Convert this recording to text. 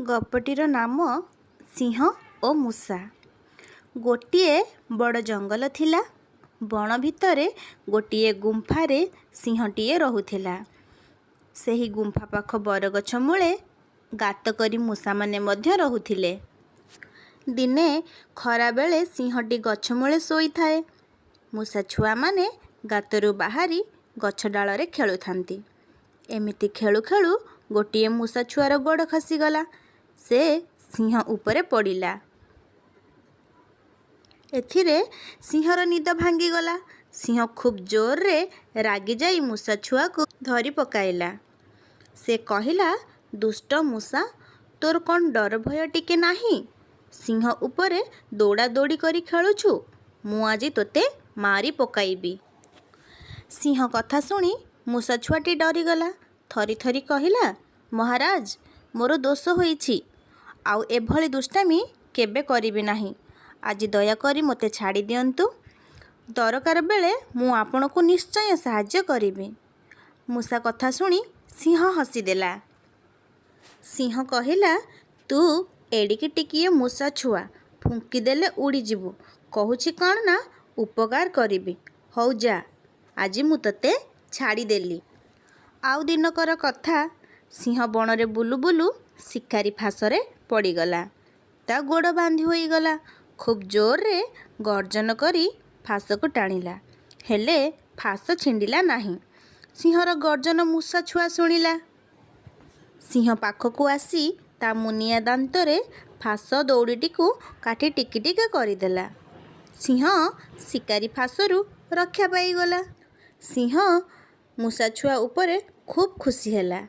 ଗପଟିର ନାମ ସିଂହ ଓ ମୂଷା। ଗୋଟିଏ ବଡ଼ ଜଙ୍ଗଲ ଥିଲା। ବଣ ଭିତରେ ଗୋଟିଏ ଗୁମ୍ଫାରେ ସିଂହଟିଏ ରହୁଥିଲା। ସେହି ଗୁମ୍ଫା ପାଖ ବରଗଛ ମୂଳେ ଗାତ କରି ମୂଷାମାନେ ମଧ୍ୟ ରହୁଥିଲେ। ଦିନେ ଖରାବେଳେ ସିଂହଟି ଗଛ ମୂଳେ ଶୋଇଥାଏ। ମୂଷା ଛୁଆମାନେ ଗାତରୁ ବାହାରି ଗଛ ଡାଳରେ ଖେଳୁଥାନ୍ତି। ଏମିତି ଖେଳୁ ଖେଳୁ ଗୋଟିଏ ମୂଷା ଛୁଆର ଗୋଡ଼ ଖସିଗଲା। ସେ ସିଂହ ଉପରେ ପଡ଼ିଲା। ଏଥିରେ ସିଂହର ନିଦ ଭାଙ୍ଗିଗଲା। ସିଂହ ଖୁବ୍ ଜୋରରେ ରାଗିଯାଇ ମୂଷା ଛୁଆକୁ ଧରି ପକାଇଲା। ସେ କହିଲା, ଦୁଷ୍ଟ ମୂଷା, ତୋର କ'ଣ ଡର ଭୟ ଟିକେ ନାହିଁ? ସିଂହ ଉପରେ ଦୌଡ଼ା ଦୌଡ଼ି କରି ଖେଳୁଛୁ। ମୁଁ ଆଜି ତୋତେ ମାରି ପକାଇବି। ସିଂହ କଥା ଶୁଣି ମୂଷା ଛୁଆଟି ଡରିଗଲା। ଥରି ଥରି କହିଲା, ମହାରାଜ, ମୋର ଦୋଷ ହୋଇଛି। ଆଉ ଏଭଳି ଦୁଷ୍ଟାମି କେବେ କରିବି ନାହିଁ। ଆଜି ଦୟାକରି ମୋତେ ଛାଡ଼ି ଦିଅନ୍ତୁ। ଦରକାର ବେଳେ ମୁଁ ଆପଣଙ୍କୁ ନିଶ୍ଚୟ ସାହାଯ୍ୟ କରିବି। ମୂଷା କଥା ଶୁଣି ସିଂହ ହସିଦେଲା। ସିଂହ କହିଲା, ତୁ ଏଡ଼ିକି ଟିକିଏ ମୂଷା ଛୁଆ, ଫୁଙ୍କିଦେଲେ ଉଡ଼ିଯିବୁ। କହୁଛି କ'ଣ ନା ଉପକାର କରିବି। ହଉ ଯା, ଆଜି ମୁଁ ତୋତେ ଛାଡ଼ିଦେଲି। ଆଉ ଦିନକର କଥା, ସିଂହ ବଣରେ ବୁଲୁ ବୁଲୁ ଶିକାରୀ ଫାଶରେ ପଡ଼ିଗଲା। ତା ଗୋଡ଼ ବାନ୍ଧି ହୋଇଗଲା। ଖୁବ୍ ଜୋରରେ ଗର୍ଜନ କରି ଫାଶକୁ ଟାଣିଲା। ହେଲେ ଫାଶ ଛିଣ୍ଡିଲା ନାହିଁ। ସିଂହର ଗର୍ଜନ ମୂଷା ଛୁଆ ଶୁଣିଲା। ସିଂହ ପାଖକୁ ଆସି ତା ମୁନିଆ ଦାନ୍ତରେ ଫାଶ ଦଉଡ଼ିଟିକୁ କାଟି ଟିକି ଟିକି କରିଦେଲା। ସିଂହ ଶିକାରୀ ଫାଶରୁ ରକ୍ଷା ପାଇଗଲା। ସିଂହ ମୂଷା ଛୁଆ ଉପରେ ଖୁବ୍ ଖୁସି ହେଲା।